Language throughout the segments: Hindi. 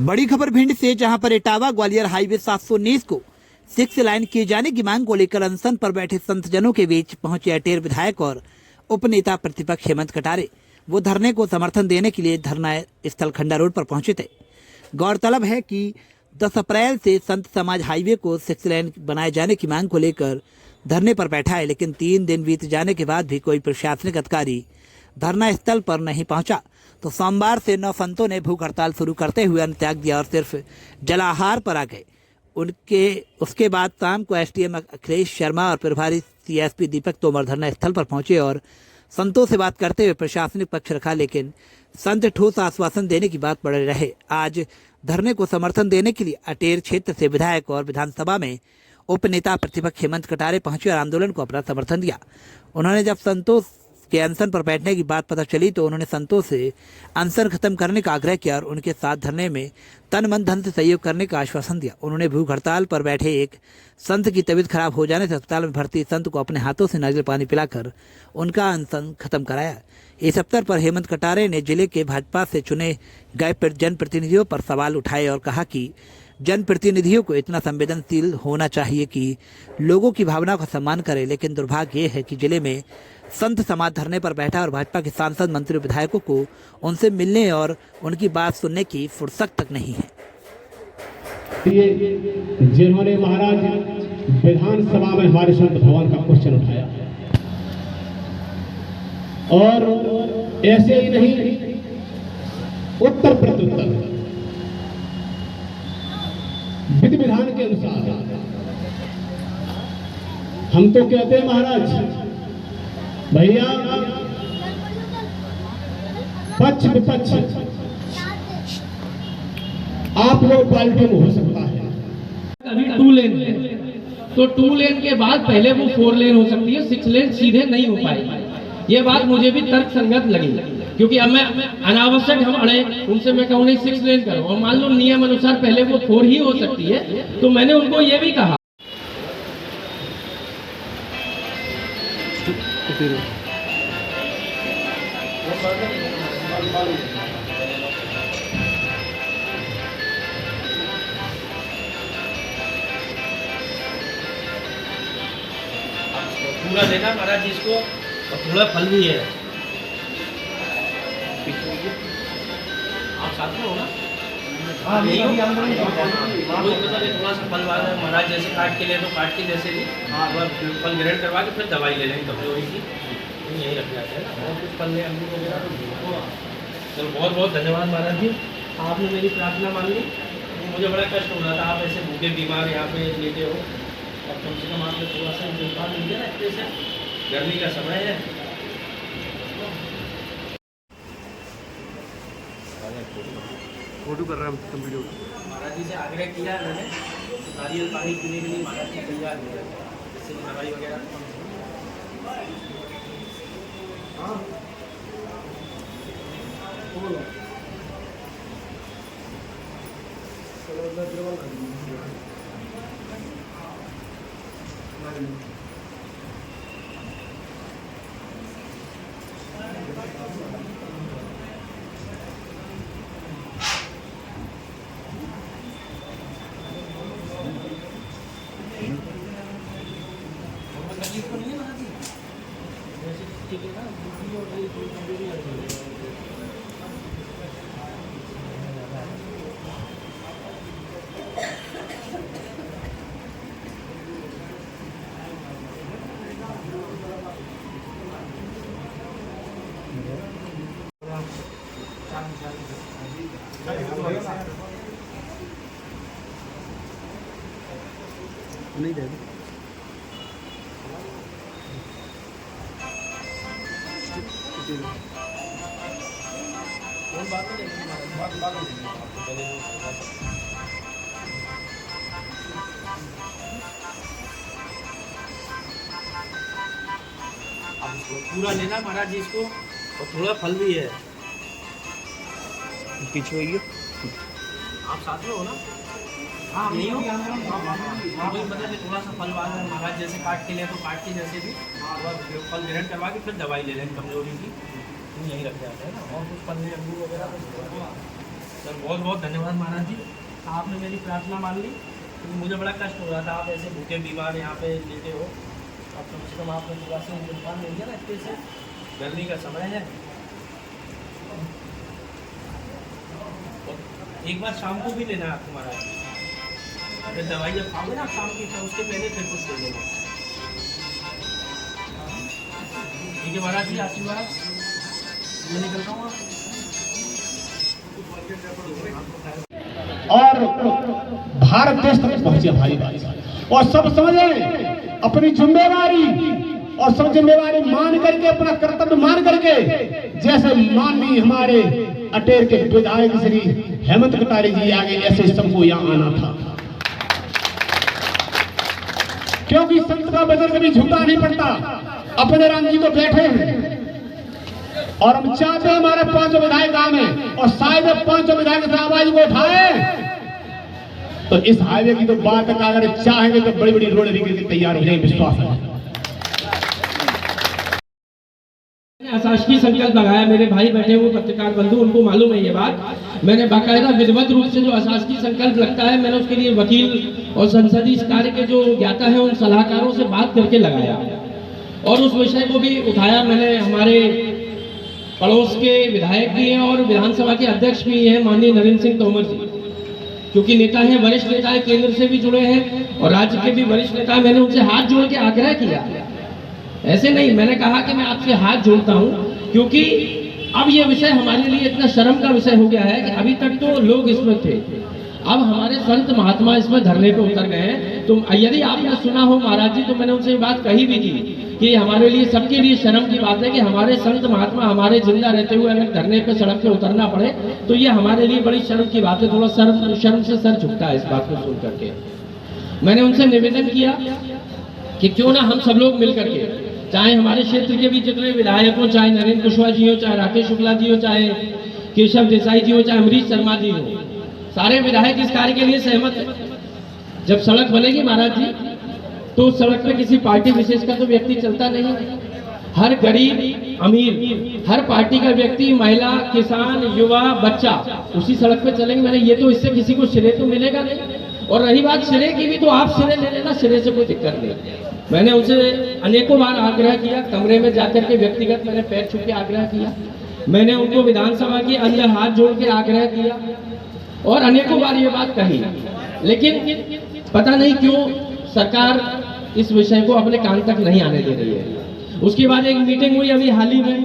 बड़ी खबर भिंड से, जहां पर इटावा ग्वालियर हाईवे 719 को 6 लाइन किए जाने की मांग को लेकर अनशन पर बैठे संतजनों के बीच पहुंचे अटेर विधायक और उपनेता प्रतिपक्ष हेमंत कटारे। वो धरने को समर्थन देने के लिए धरना स्थल खंडा रोड पर पहुंचे थे। गौरतलब है कि 10 अप्रैल से संत समाज हाईवे को 6 लाइन बनाए जाने की मांग को लेकर धरने पर बैठा है, लेकिन 3 दिन बीत जाने के बाद भी कोई प्रशासनिक अधिकारी धरना स्थल पर नहीं पहुंचा। तो सोमवार से 9 संतों ने भूख हड़ताल शुरू करते हुए अन्न त्याग दिया और सिर्फ जलाहार पर आ गए। उसके बाद शाम को एसडीएम अखिलेश शर्मा और प्रभारी सीएसपी दीपक तोमर धरना स्थल पर पहुंचे और संतों से बात करते हुए प्रशासनिक पक्ष रखा, लेकिन संत ठोस आश्वासन देने की बात पड़े रहे। आज धरने को समर्थन देने के लिए अटेर क्षेत्र से विधायक और विधानसभा में उपनेता प्रतिपक्ष हेमंत कटारे पहुंचे और आंदोलन को अपना समर्थन दिया। उन्होंने जब संतों के अनशन पर बैठने की बात पता चली तो उन्होंने संतों से अनशन खत्म करने का आग्रह किया और उनके साथ धरने में तन मन धन से सहयोग करने का आश्वासन दिया। उन्होंने भूख हड़ताल पर बैठे एक संत की तबीयत खराब हो जाने से अस्पताल में भर्ती संत को अपने हाथों से नारियल पानी पिलाकर उनका अनशन खत्म कराया। इस अवसर पर हेमंत कटारे ने जिले के भाजपा से चुने गए जनप्रतिनिधियों पर सवाल उठाए और कहा कि जनप्रतिनिधियों को इतना संवेदनशील होना चाहिए कि लोगों की भावना का सम्मान करे, लेकिन दुर्भाग्य ये है कि जिले में संत समाज धरने पर बैठा और भाजपा के सांसद मंत्री विधायकों को उनसे मिलने और उनकी बात सुनने की फुर्सत तक नहीं है। जिन्होंने महाराज विधानसभा में हमारे संत भवन का क्वेश्चन उठाया और ऐसे ही नहीं, उत्तर प्रत्युत्तर विधि विधान के अनुसार हम तो कहते हैं महाराज भैया पक्ष विपक्ष आप लोग पार्टी में हो सकता है। अभी 2 लेन है तो 2 लेन के बाद पहले वो 4 लेन हो सकती है, 6 लेन सीधे नहीं हो पाएगी। ये बात मुझे भी तर्क संगत लगी, क्योंकि अब मैं अनावश्यक हम अड़े उनसे मैं कहूँ नहीं 6 लेन करो और मान लो नियम अनुसार पहले वो 4 ही हो सकती है, तो मैंने उनको ये भी कहा। पूरा देना महाराज जी इसको और थोड़ा फल भी है। आप साथ में हो ना? हाँ यही हो। थोड़ा सा फल वाला महाराज जैसे काट के ले तो काट के जैसे भी फल ग्रहण करवा के फिर दवाई ले लेंगे कमजोरी की, यही रख जाते हैं ना। और कुछ फल ले अमरूद वगैरह तो चलो बहुत बहुत धन्यवाद महाराज जी, आपने मेरी प्रार्थना मान ली। मुझे बड़ा कष्ट हो रहा था, आप ऐसे भूखे बीमार यहाँ पे लेटे हो और कम से कम आपने थोड़ा सा देखभाल मिल गया ना। अच्छे से गर्मी का समय है, फोटो कर रहा है वीडियो। महाराज जी से आग्रह किया मैंने, नारियल पानी पीने के लिए महाराज जी तैयार हो गए, जैसे दवाई वगैरह। हाँ नहीं दे पूरा लेना महाराज जी इसको और थोड़ा फल भी है। पीछे होइए, आप साथ में हो ना? हाँ यही हो। वही मतलब कि थोड़ा सा फल वाला महाराज जैसे काट के ले तो काट के जैसे भी फल ग्रहण करवा के फिर दवाई ले लें कमजोरी की। यहीं रख जाते हैं ना, और कुछ पन्नी अंगूर वगैरह कुछ। सर बहुत बहुत धन्यवाद महाराज जी, आपने मेरी प्रार्थना मान ली, क्योंकि मुझे बड़ा कष्ट हो रहा था। आप ऐसे भूखे बीमार यहाँ पे लेटे हो, अब कम से कम आपने थोड़ा सा इंतजाम ले लिया ना। इतने से गर्मी का समय है, एक बार शाम को भी लेना है आपको महाराज। अगर दवाई जब खाओगे ना शाम की, तो उसके पहले फिर कुछ ले लेना। ठीक है महाराज जी, आशीर्वाद। मैं निकलता हूँ। और भारत देश तक पहुंचे भाई भाई, और सब समझे अपनी जिम्मेवारी, और सब जिम्मेवारी मान करके, अपना कर्तव्य मान करके, जैसे माननीय हमारे अटेर के विधायक श्री हेमंत कटारे जी आगे, ऐसे सबको यहाँ आना था। क्योंकि संत का वचन कभी झूठा नहीं पड़ता। अपने राम जी तो बैठे हैं, और हम चाहते हैं हमारे 5 विधायक आए, और शायद 5 विधायक से आवाज को उठाए तो इस हाईवे की तो बात अगर चाहेंगे तो बड़ी बड़ी रोड निकल के तैयार हो जाएंगे, विश्वास है। अशासकीय संकल्प लगाया, मेरे भाई बैठे हुए पत्रकार बंधु, उनको मालूम है ये बात। मैंने बाकायदा विधिवत रूप से जो अशासकीय संकल्प लगता है, मैंने उसके लिए वकील और संसदीय कार्य के जो ज्ञाता है उन सलाहकारों से बात करके लगाया, और उस विषय को भी उठाया। मैंने हमारे पड़ोस के विधायक भी हैं और विधानसभा के अध्यक्ष भी हैं, माननीय नरेंद्र सिंह तोमर जी, क्योंकि नेता हैं, वरिष्ठ नेता है, केंद्र से भी जुड़े हैं और राज्य के भी वरिष्ठ नेता हैं। मैंने उनसे हाथ जोड़ के आग्रह किया, ऐसे नहीं, मैंने कहा कि मैं आपसे हाथ जोड़ता हूं, क्योंकि अब ये विषय हमारे लिए इतना शर्म का विषय हो गया है कि अभी तक तो लोग इसमें थे, अब हमारे संत महात्मा इसमें धरने पे उतर गए हैं। तो यदि आपने सुना हो महाराज जी, तो मैंने उनसे ये बात कही भी थी कि हमारे लिए, सबके लिए शर्म की बात है कि हमारे संत महात्मा हमारे जिंदा रहते हुए अगर धरने पे, सड़क पे उतरना पड़े, तो ये हमारे लिए बड़ी शर्म की बात है। थोड़ा शर्म से सर झुकता है इस बात को सुन करके। मैंने उनसे निवेदन किया कि क्यों ना हम सब लोग मिलकर के, चाहे हमारे क्षेत्र के भी जितने विधायक हो, चाहे नरेंद्र कुशवाहा जी हो, चाहे राकेश शुक्ला जी हो, चाहे केशव देसाई जी हो, चाहे अमरीश शर्मा जी हो, सारे विधायक इस कार्य के लिए सहमत है। जब सड़क बनेगी महाराज जी, तो सड़क पे किसी पार्टी विशेष का तो व्यक्ति चलता नहीं, हर गरीब अमीर, हर पार्टी का व्यक्ति, महिला, किसान, युवा, बच्चा उसी सड़क पे चलेंगे। मैंने ये तो, इससे किसी को सिरे तो मिलेगा नहीं, और रही बात सिरे की भी, तो आप सिरे ले लेना, सिरे से कोई दिक्कत नहीं। मैंने उनसे अनेकों बार आग्रह किया, कमरे में जाकर के व्यक्तिगत मैंने पैर छू के आग्रह किया, मैंने उनको विधानसभा के अंदर हाथ जोड़ के आग्रह किया, और अनेकों बार ये बात कही, लेकिन पता नहीं क्यों सरकार इस विषय को अपने कान तक नहीं आने दे रही है। उसके बाद एक मीटिंग हुई अभी हाल ही में,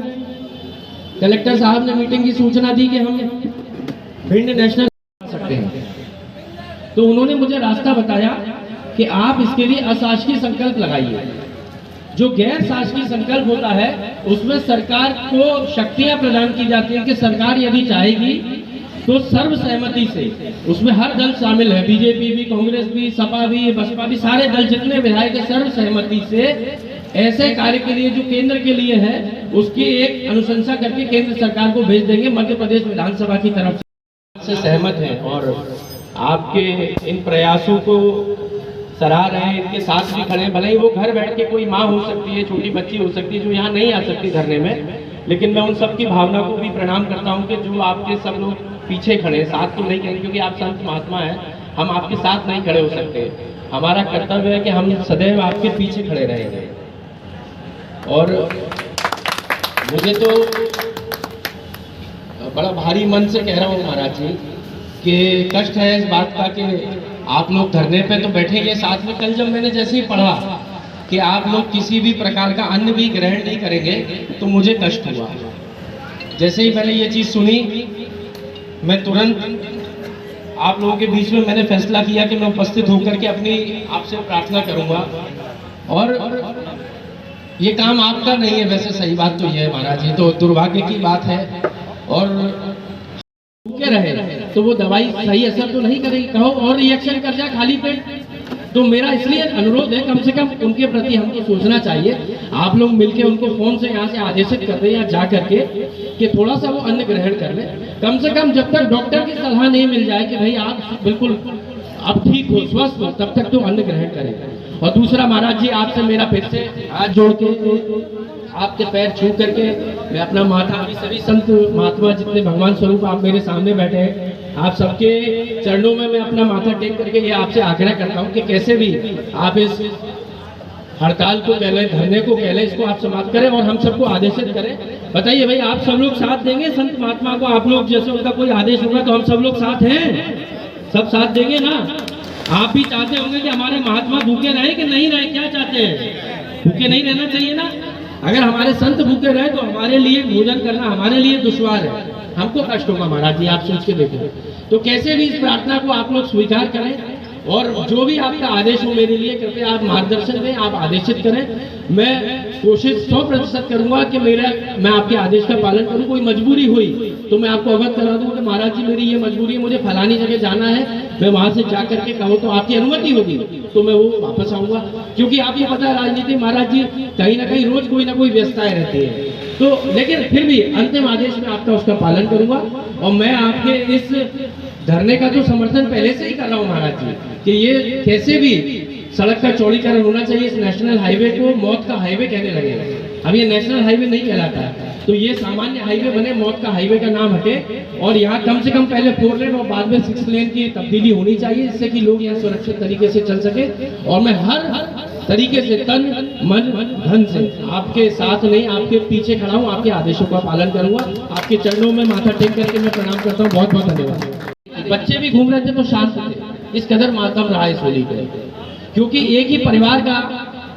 कलेक्टर साहब ने मीटिंग की सूचना दी कि हम भिंड नेशनल सकते हैं, तो उन्होंने मुझे रास्ता बताया कि आप इसके लिए अशासकीय संकल्प लगाइए। जो गैर शासकीय संकल्प होता है उसमें सरकार को शक्तियां प्रदान की जाती हैं कि सरकार यदि चाहेगी तो सर्वसहमति से, उसमें हर दल शामिल है, बीजेपी भी, कांग्रेस भी, सपा भी, बसपा भी, सारे दल जितने विधायक सर्वसहमति से ऐसे कार्य के लिए जो केंद्र के लिए है उसकी एक अनुशंसा करके केंद्र सरकार को भेज देंगे। मध्य प्रदेश विधानसभा की तरफ से सहमत है और आपके इन प्रयासों को सराह रहे हैं, इनके साथ भी खड़े हैं। भले ही वो घर बैठ के कोई माँ हो सकती है, छोटी बच्ची हो सकती है जो यहाँ नहीं आ सकती धरने में, लेकिन मैं उन सब की भावना को भी प्रणाम करता हूँ कि जो आपके सब लोग पीछे खड़े हैं, साथ तो नहीं करेंगे क्योंकि आप संत महात्मा हैं, हम आपके साथ नहीं खड़े हो सकते। हमारा कर्तव्य है कि हम सदैव आपके पीछे खड़े रहेंगे। और मुझे तो बड़ा भारी मन से कह रहा हूँ महाराज जी कि कष्ट है इस बात का कि आप लोग धरने पे तो बैठेंगे, साथ में कल जब मैंने जैसे ही पढ़ा कि आप लोग किसी भी प्रकार का अन्न भी ग्रहण नहीं करेंगे तो मुझे कष्ट हुआ। जैसे ही मैंने ये चीज़ सुनी मैं तुरंत आप लोगों के बीच में मैंने फैसला किया कि मैं उपस्थित होकर के अपनी आपसे प्रार्थना करूंगा। और ये काम आपका नहीं है, वैसे सही बात तो ये है महाराज जी, तो दुर्भाग्य की बात है। और भूखे रहे तो वो दवाई सही असर तो नहीं करेगी, कहो और रिएक्शन कर जाए खाली पेट। तो मेरा इसलिए अनुरोध है, कम से कम उनके प्रति हमको सोचना चाहिए। आप लोग मिलके उनको फोन से यहाँ से आदेशित कर दें या जा करके कि थोड़ा सा वो अन्न ग्रहण कर ले, कम से कम जब तक डॉक्टर की सलाह नहीं मिल जाए कि भाई आप बिल्कुल अब ठीक हो, स्वस्थ हो, तब तक तो अन्न ग्रहण करें। और दूसरा महाराज जी आपसे मेरा फिर से हाथ जोड़ के आपके पैर छू करके मैं अपना माथा, अभी सभी संत महात्मा जितने भगवान स्वरूप आप मेरे सामने बैठे हैं, आप सबके चरणों में मैं अपना माथा टेक करके ये आपसे आग्रह करता हूँ कि कैसे भी आप इस हड़ताल को कह लें, धरने को कह लें, इसको आप समाप्त करें और हम सबको आदेशित करें। बताइए भाई, आप सब लोग साथ देंगे संत महात्मा को? आप लोग जैसे उनका कोई आदेश होगा तो हम सब लोग साथ हैं, सब साथ देंगे ना? आप भी चाहते होंगे कि हमारे महात्मा भूखे रहे कि नहीं रहे? क्या चाहते हैं? भूखे नहीं रहना चाहिए ना? अगर हमारे संत भूखे रहे तो हमारे लिए भोजन करना हमारे लिए दुश्वार है, हमको कष्ट होगा महाराज जी, आप सोच के देखो। तो कैसे भी इस प्रार्थना को आप लोग स्वीकार करें और जो भी आपका आदेश हो मेरे लिए कृपया आप मार्गदर्शन दें, आप आदेशित करें। मैं कोशिश 100% करूंगा कि मैं आपके आदेश का पालन करूं। कोई मजबूरी हुई तो मैं आपको अवगत करा दूं कि महाराज जी मेरी ये मजबूरी है, मुझे फलानी जगह जाना है, मैं वहां से जा करके कहूँ तो आपकी अनुमति होगी तो मैं वो वापस आऊंगा। क्योंकि आपको पता है राजनीति महाराज जी कहीं ना कहीं रोज कोई ना कोई व्यस्तताएं रहती है, तो लेकिन फिर भी अंतिम आदेश में आपका उसका पालन करूंगा। और मैं आपके इस धरने का जो समर्थन पहले से ही कर रहा हूँ महाराज जी कि ये कैसे भी सड़क का चौड़ीकरण होना चाहिए। इस नेशनल हाईवे को मौत का हाईवे कहने लगे, अब ये नेशनल हाईवे नहीं कहलाता, तो ये सामान्य हाईवे बने, मौत का हाईवे का नाम हटे। और यहाँ कम से कम पहले 4 लेन और बाद में 6 लेन की तब्दीली होनी चाहिए, जिससे कि लोग यहाँ सुरक्षित तरीके से चल सके। और मैं हर तरीके से तन मन धन से आपके साथ नहीं, आपके पीछे खड़ा हूँ, आपके आदेशों का पालन करूंगा। आपके चरणों में माथा टेक करके मैं प्रणाम करता हूँ। बहुत बहुत धन्यवाद। बच्चे भी घूम रहे थे तो शांत थे, इस कदर मातम रहा इस होली पे, क्योंकि एक ही परिवार का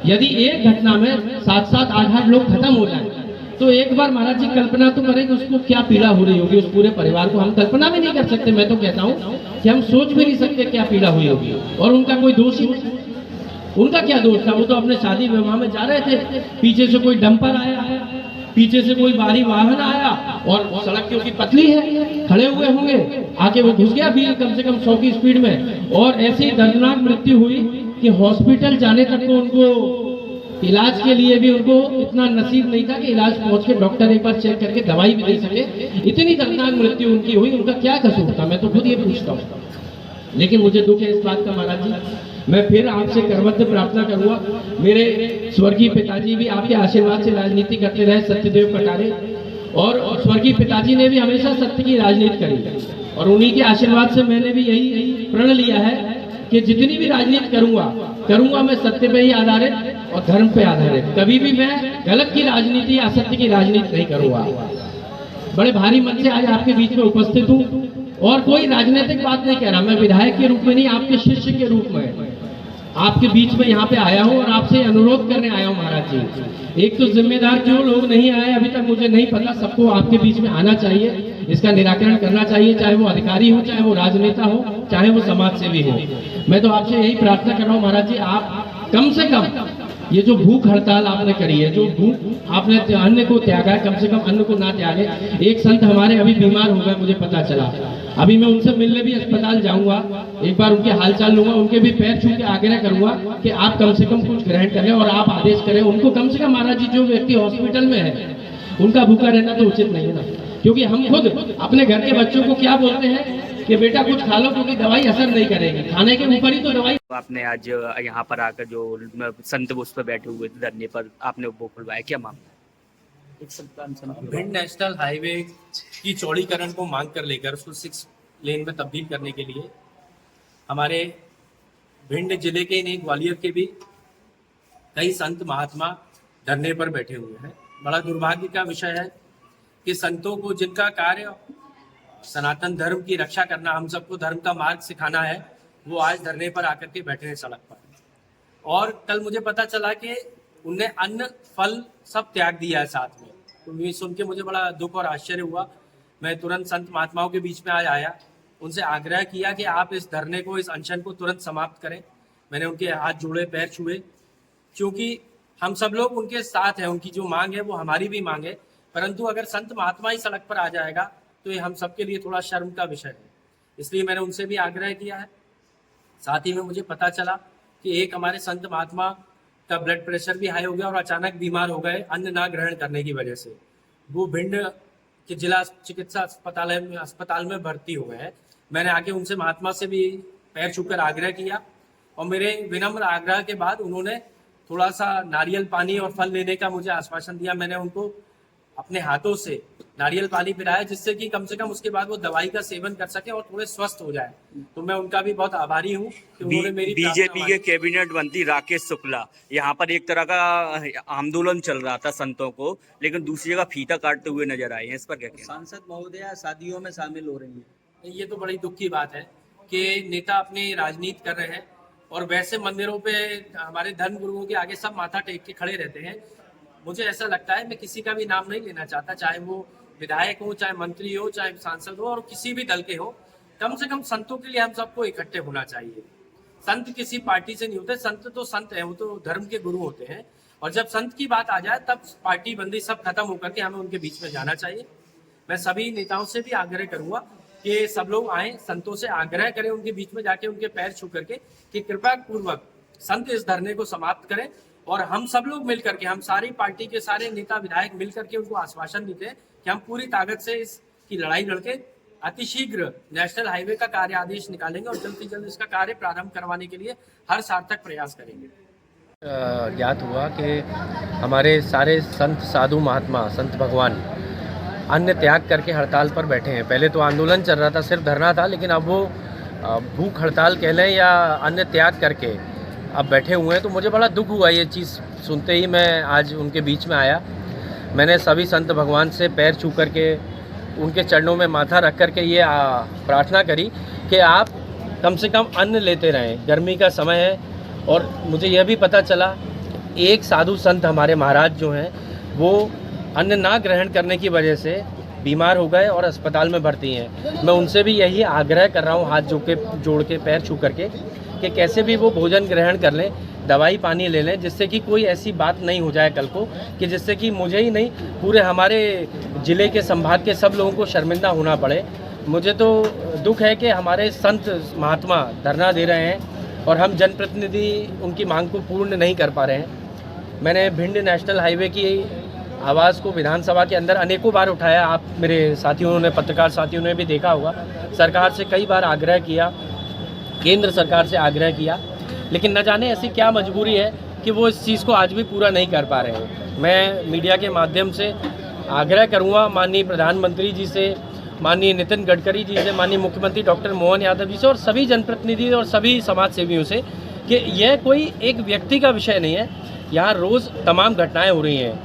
यदि एक घटना में 7-7 8-8 लोग खत्म हो जाए तो एक बार महाराज जी कल्पना तो करें कि उसको क्या पीड़ा हो रही होगी, उस पूरे परिवार को हम कल्पना भी नहीं कर सकते। मैं तो कहता हूँ कि हम सोच भी नहीं सकते क्या पीड़ा हुई होगी। और उनका कोई दोष ही नहीं, उनका क्या दोष था? वो तो अपने शादी विवाह में जा रहे थे, पीछे से कोई डंपर आया, पीछे से कोई भारी वाहन आया और सड़क क्योंकि पतली है, खड़े हुए होंगे, आके वो घुस गया भी कम से कम 100 की स्पीड में, और ऐसी दर्दनाक मृत्यु हुई कि हॉस्पिटल जाने तक तो उनको इलाज के लिए भी उनको इतना नसीब नहीं था कि इलाज पहुंच के डॉक्टर एक बार चेक करके दवाई भी दे सके। इतनी दर्दनाक मृत्यु उनकी हुई, उनका क्या कसूर था? मैं तो खुद ये पूछता हूँ। लेकिन मुझे दुख है इस बात का महाराज जी, मैं फिर आपसे करबद्ध प्रार्थना करूंगा। मेरे स्वर्गीय पिताजी भी आपके आशीर्वाद से राजनीति करते रहे, सत्यदेव कटारे, और स्वर्गीय पिताजी ने भी हमेशा सत्य की राजनीति करी, और उन्हीं के आशीर्वाद से मैंने भी यही प्रण लिया है कि जितनी भी राजनीति करूंगा मैं सत्य पे ही आधारित और धर्म पे आधारित, कभी भी मैं गलत की राजनीति या असत्य की राजनीति नहीं करूंगा। बड़े भारी मन से आज आपके बीच में उपस्थित हूँ और कोई राजनीतिक बात नहीं कह रहा, मैं विधायक के रूप में नहीं, आपके शिष्य के रूप में आपके बीच में यहाँ पे आया हूँ और आपसे अनुरोध करने आया हूँ महाराज जी। एक तो जिम्मेदार क्यों लोग नहीं आए अभी तक मुझे नहीं पता, सबको आपके बीच में आना चाहिए, इसका निराकरण करना चाहिए, चाहे वो अधिकारी हो, चाहे वो राजनेता हो, चाहे वो समाज सेवी हो। मैं तो आपसे यही प्रार्थना कर रहा हूँ महाराज जी, आप कम से कम ये जो भूख हड़ताल आपने करी है, जो भूख आपने अन्न को त्यागा है, कम से कम अन्न को ना त्यागे। एक संत हमारे अभी बीमार हो गए, मुझे पता चला, अभी मैं उनसे मिलने भी अस्पताल जाऊंगा, एक बार उनके हालचाल लूंगा, उनके भी पैर छू के आग्रह करूंगा कि आप कम से कम कुछ ग्रहण करें और आप आदेश करें उनको। कम से कम महाराज जी, जो व्यक्ति हॉस्पिटल में है उनका भूखा रहना तो उचित नहीं है ना, क्योंकि हम खुद अपने घर के बच्चों को क्या बोलते हैं कि बेटा कुछ खा लो क्योंकि दवाई असर नहीं करेगी, खाने के ऊपर ही तो दवाई। आपने आज यहाँ पर आकर जो संत उस पर बैठे हुए थे धरने पर, आपने वो खुलवाया, क्या मामला? भिंड नेशनल हाईवे की चौड़ीकरण को मांग कर लेकर उसको 6 लेन में तब्दील करने के लिए हमारे भिंड जिले के नहीं ग्वालियर के भी कई संत महात्मा धरने पर बैठे हुए हैं। बड़ा दुर्भाग्य का विषय है कि संतों को जिनका कार्य सनातन धर्म की रक्षा करना, हम सबको धर्म का मार्ग सिखाना है, वो आज धरने पर आकर के बैठे हैं सड़क पर। और कल मुझे पता चला कि उनने अन्न फल सब त्याग दिया है साथ में, तो ये सुन के मुझे बड़ा दुख और आश्चर्य हुआ। मैं तुरंत संत महात्माओं के बीच में आज आया, उनसे आग्रह किया कि आप इस धरने को, इस अनशन को तुरंत समाप्त करें। मैंने उनके हाथ जोड़े, पैर छुए, क्योंकि हम सब लोग उनके साथ हैं, उनकी जो मांग है वो हमारी भी मांग है। परंतु अगर संत महात्मा ही सड़क पर आ जाएगा तो ये हम सबके लिए थोड़ा शर्म का विषय है, इसलिए मैंने उनसे भी आग्रह किया है। साथ ही में मुझे पता चला कि एक हमारे संत महात्मा का ब्लड प्रेशर भी हाई हो गया और अचानक बीमार हो गए अन्न ना ग्रहण करने की वजह से। वो भिंड के जिला चिकित्सा अस्पताल में भर्ती हो गए हैं। मैंने आके उनसे महात्मा से भी पैर छूकर आग्रह किया और मेरे विनम्र आग्रह के बाद उन्होंने थोड़ा सा नारियल पानी और फल लेने का मुझे आश्वासन दिया। मैंने उनको अपने हाथों से नारियल पानी पिलाया, जिससे कि कम से कम उसके बाद वो दवाई का सेवन कर सके और थोड़े स्वस्थ हो जाए। तो मैं उनका भी बहुत आभारी हूँ कि उन्होंने मेरी बीजेपी के कैबिनेट मंत्री राकेश शुक्ला, यहाँ पर एक तरह का आंदोलन चल रहा था संतों को, लेकिन दूसरी जगह फीता काटते हुए नजर आए हैं, इस पर क्या कहना? सांसद महोदया शादियों में शामिल हो रही है। ये तो बड़ी दुख की बात है कि नेता अपनी राजनीति कर रहे हैं और वैसे मंदिरों पे हमारे धर्म गुरुओं के आगे सब माथा टेक के खड़े रहते हैं। मुझे ऐसा लगता है, मैं किसी का भी नाम नहीं लेना चाहता, चाहे वो विधायक हो, चाहे मंत्री हो, चाहे सांसद हो और किसी भी दल के हो, कम से कम संतों के लिए हम सबको इकट्ठे होना चाहिए। संत किसी पार्टी से नहीं होते, संत तो संत हैं, वो तो धर्म के गुरु होते हैं। और जब संत की बात आ जाए तब पार्टी बंदी सब खत्म होकर के हमें उनके बीच में जाना चाहिए। मैं सभी नेताओं से भी आग्रह करूंगा कि सब लोग आए, संतों से आग्रह करें उनके बीच में जाके उनके पैर छू करके कि कृपा पूर्वक संत इस धरने को समाप्त करें और हम सब लोग मिलकर के, हम सारी पार्टी के सारे नेता विधायक मिलकर के उनको आश्वासन देते हैं कि हम पूरी ताकत से इसकी लड़ाई लड़के अतिशीघ्र नेशनल हाईवे का कार्य आदेश निकालेंगे और जल्द से जल्द इसका कार्य प्रारंभ करवाने के लिए हर सार्थक प्रयास करेंगे। ज्ञात हुआ कि हमारे सारे संत साधु महात्मा संत भगवान अन्न त्याग करके हड़ताल पर बैठे हैं। पहले तो आंदोलन चल रहा था, सिर्फ धरना था, लेकिन अब वो भूख हड़ताल कह लें या अन्न त्याग करके अब बैठे हुए हैं। तो मुझे बड़ा दुख हुआ ये चीज़ सुनते ही। मैं आज उनके बीच में आया, मैंने सभी संत भगवान से पैर छू करके उनके चरणों में माथा रख करके ये प्रार्थना करी कि आप कम से कम अन्न लेते रहें, गर्मी का समय है। और मुझे यह भी पता चला एक साधु संत हमारे महाराज जो हैं वो अन्न ना ग्रहण करने की वजह से बीमार हो गए और अस्पताल में भर्ती हैं। मैं उनसे भी यही आग्रह कर रहा हूँ, हाथ जोड़ के पैर छू करके, कि कैसे भी वो भोजन ग्रहण कर लें, दवाई पानी ले लें, जिससे कि कोई ऐसी बात नहीं हो जाए कल को कि जिससे कि मुझे ही नहीं पूरे हमारे ज़िले के संभाग के सब लोगों को शर्मिंदा होना पड़े। मुझे तो दुख है कि हमारे संत महात्मा धरना दे रहे हैं और हम जनप्रतिनिधि उनकी मांग को पूर्ण नहीं कर पा रहे हैं। मैंने भिंड नेशनल हाईवे की आवाज़ को विधानसभा के अंदर अनेकों बार उठाया, आप मेरे साथियों ने, पत्रकार साथियों ने भी देखा होगा। सरकार से कई बार आग्रह किया, केंद्र सरकार से आग्रह किया, लेकिन न जाने ऐसी क्या मजबूरी है कि वो इस चीज़ को आज भी पूरा नहीं कर पा रहे हैं। मैं मीडिया के माध्यम से आग्रह करूँगा माननीय प्रधानमंत्री जी से, माननीय नितिन गडकरी जी से, माननीय मुख्यमंत्री डॉक्टर मोहन यादव जी से और सभी जनप्रतिनिधि और सभी समाज सेवियों से कि यह कोई एक व्यक्ति का विषय नहीं है। यहाँ रोज़ तमाम घटनाएँ हो रही हैं,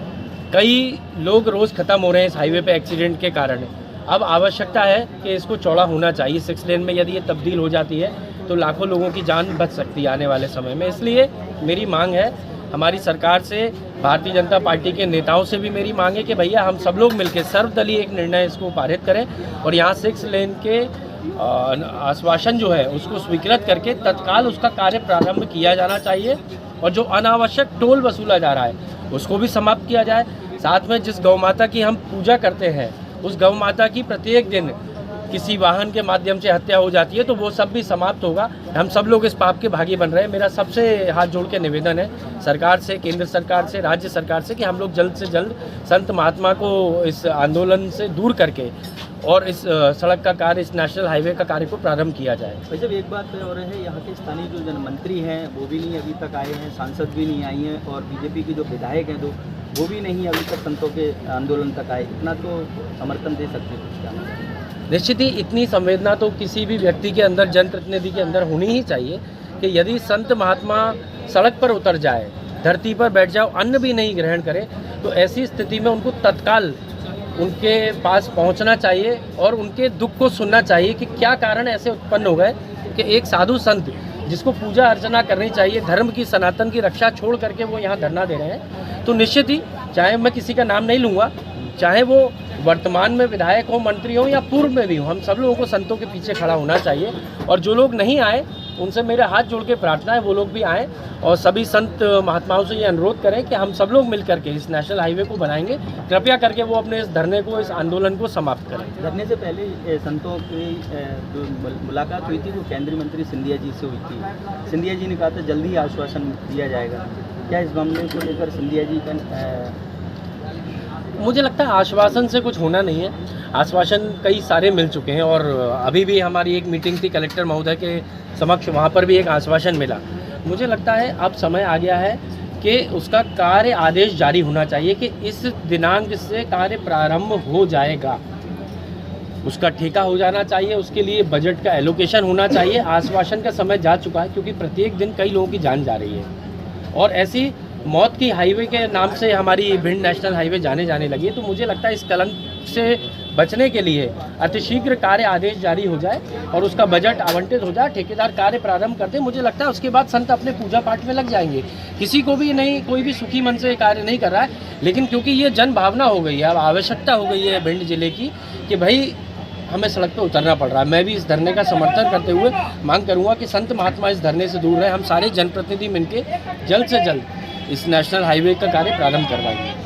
कई लोग रोज़ ख़त्म हो रहे हैं इस हाईवे पे एक्सीडेंट के कारण। अब आवश्यकता है कि इसको चौड़ा होना चाहिए। 6 लेन में यदि ये तब्दील हो जाती है तो लाखों लोगों की जान बच सकती है आने वाले समय में। इसलिए मेरी मांग है हमारी सरकार से, भारतीय जनता पार्टी के नेताओं से भी मेरी मांग है कि भैया हम सब लोग मिलकर सर्वदलीय एक निर्णय इसको पारित करें और यहाँ 6 लेन के आश्वासन जो है उसको स्वीकृत करके तत्काल उसका कार्य प्रारंभ किया जाना चाहिए और जो अनावश्यक टोल वसूला जा रहा है उसको भी समाप्त किया जाए। साथ में जिस गौ माता की हम पूजा करते हैं उस गौ माता की प्रत्येक दिन किसी वाहन के माध्यम से हत्या हो जाती है, तो वो सब भी समाप्त होगा। हम सब लोग इस पाप के भागी बन रहे हैं। मेरा सबसे हाथ जोड़ के निवेदन है सरकार से, केंद्र सरकार से, राज्य सरकार से कि हम लोग जल्द से जल्द संत महात्मा को इस आंदोलन से दूर करके और इस सड़क का कार्य, इस नेशनल हाईवे का कार्य को प्रारंभ किया जाए। वैसे एक बात और है, यहाँ के स्थानीय जो जनमंत्री हैं वो भी नहीं अभी तक आए हैं, सांसद भी नहीं आई हैं और बीजेपी के जो विधायक हैं तो वो भी नहीं अभी तक संतों के आंदोलन तक आए। इतना तो समर्थन दे सकते हैं। निश्चित ही इतनी संवेदना तो किसी भी व्यक्ति के अंदर, जनप्रतिनिधि के अंदर होनी ही चाहिए कि यदि संत महात्मा सड़क पर उतर जाए, धरती पर बैठ जाओ, अन्न भी नहीं ग्रहण करे, तो ऐसी स्थिति में उनको तत्काल उनके पास पहुंचना चाहिए और उनके दुख को सुनना चाहिए कि क्या कारण ऐसे उत्पन्न हो गए कि एक साधु संत जिसको पूजा अर्चना करनी चाहिए, धर्म की, सनातन की रक्षा छोड़ करके वो यहाँ धरना दे रहे हैं। तो निश्चित ही, चाहे मैं किसी का नाम नहीं लूँगा, चाहे वो वर्तमान में विधायक हो, मंत्री हो या पूर्व में भी हो, हम सब लोगों को संतों के पीछे खड़ा होना चाहिए। और जो लोग नहीं आए उनसे मेरे हाथ जोड़ के प्रार्थना है वो लोग भी आएँ और सभी संत महात्माओं से ये अनुरोध करें कि हम सब लोग मिल करके इस नेशनल हाईवे को बनाएंगे। कृपया करके वो अपने इस धरने को, इस आंदोलन को समाप्त करें। धरने से पहले संतों की जो मुलाकात हुई थी वो केंद्रीय मंत्री सिंधिया जी से हुई थी। सिंधिया जी ने कहा था जल्दी ही आश्वासन दिया जाएगा। क्या इस मामले को लेकर सिंधिया जी का मुझे लगता है आश्वासन से कुछ होना नहीं है। आश्वासन कई सारे मिल चुके हैं और अभी भी हमारी एक मीटिंग थी कलेक्टर महोदय के समक्ष, वहाँ पर भी एक आश्वासन मिला। मुझे लगता है अब समय आ गया है कि उसका कार्य आदेश जारी होना चाहिए कि इस दिनांक से कार्य प्रारंभ हो जाएगा, उसका ठेका हो जाना चाहिए, उसके लिए बजट का एलोकेशन होना चाहिए। आश्वासन का समय जा चुका है, क्योंकि प्रत्येक दिन कई लोगों की जान जा रही है और ऐसी मौत की हाईवे के नाम से हमारी भिंड नेशनल हाईवे जाने लगी है। तो मुझे लगता है इस कलंक से बचने के लिए अतिशीघ्र कार्य आदेश जारी हो जाए और उसका बजट आवंटित हो जाए, ठेकेदार कार्य प्रारंभ कर दे। मुझे लगता है उसके बाद संत अपने पूजा पाठ में लग जाएंगे। किसी को भी नहीं, कोई भी सुखी मन से कार्य नहीं कर रहा है, लेकिन क्योंकि ये जन भावना हो गई है, अब आवश्यकता हो गई है भिंड जिले की कि भाई हमें सड़क पे उतरना पड़ रहा है। मैं भी इस धरने का समर्थन करते हुए मांग करूंगा कि संत महात्मा इस धरने से दूर रहे। हम सारे जनप्रतिनिधि मिलकर जल्द से जल्द इस नेशनल हाईवे का कार्य प्रारंभ करवाएंगे।